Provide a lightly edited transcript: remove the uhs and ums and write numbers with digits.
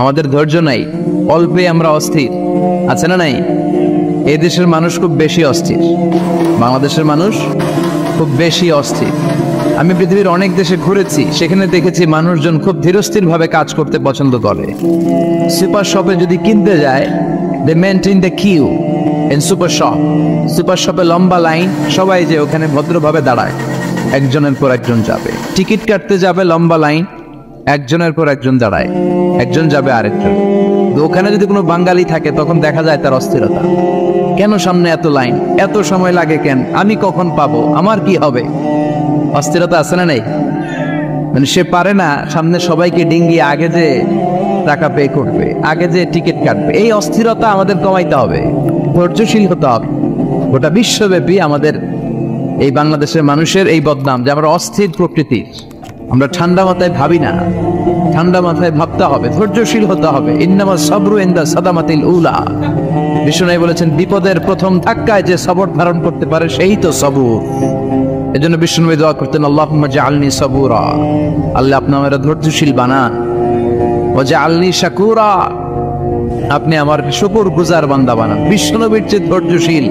আমাদের ধৈর্য নাই, অল্পে আমরা অস্থির, আছে না নাই? এই দেশের মানুষ খুব বেশি অস্থির, বাংলাদেশের মানুষ খুব বেশি অস্থির। আমি পৃথিবীর অনেক দেশে ঘুরেছি, সেখানে দেখেছি মানুষজন খুব ধীরস্থির ভাবে কাজ করতে পছন্দ করে। সুপার শপে যদি কিনতে যায়, they maintain the queue in super shop. Super শপে লম্বা লাইন, সবাই যে ওখানে ভদ্রভাবে দাঁড়ায়, একজনের পর একজন যাবে। টিকিট কাটতে যাবে, লম্বা লাইন, একজনের পর একজন দাঁড়ায়, একজন যাবে আরেকজন। ওখানে যদি কোনো বাঙালি থাকে তখন দেখা যায় তার অস্থিরতা। কেন সামনে এত লাইন, এত সময় লাগে কেন, আমি কখন পাবো, আমার কি হবে? অস্থিরতা আছে না নেই? মানে সে পারে না সামনে সবাইকে ডিঙ্গিয়ে আগে যে টাকা পে করবে, আগে যে টিকিট কাটবে। এই অস্থিরতা আমাদের কমাইতে হবে, ধৈর্যশীল হতে হবে। গোটা বিশ্বব্যাপী আমাদের এই বাংলাদেশের মানুষের এই বদনাম যে আমরা অস্থির প্রকৃতির, আমরা ঠান্ডা মাথায় ভাবি না। ঠান্ডা মাথায় ভাবতে হবে, ধৈর্যশীল হতে হবে। ইন্নামা সাবরু ইনদা সাদামাতিল উলা। বিষ্ণু বলেছেন, বিপদের প্রথম ধাক্কায় যে সবর ধারণ করতে পারে সেই তো সবুর। এজন্য বিষ্ণু দোয়া করতেন, আল্লাহুম্মা জাআলনি সাবুরা, আল্লাহ আপনি আমাকে ধৈর্যশীল বানান। ওয়া জাআলনি শাকুরা, আপনি আমার শুকরগুজার বান্দা বানান। বিষ্ণু নবীর চেয়ে ধৈর্যশীল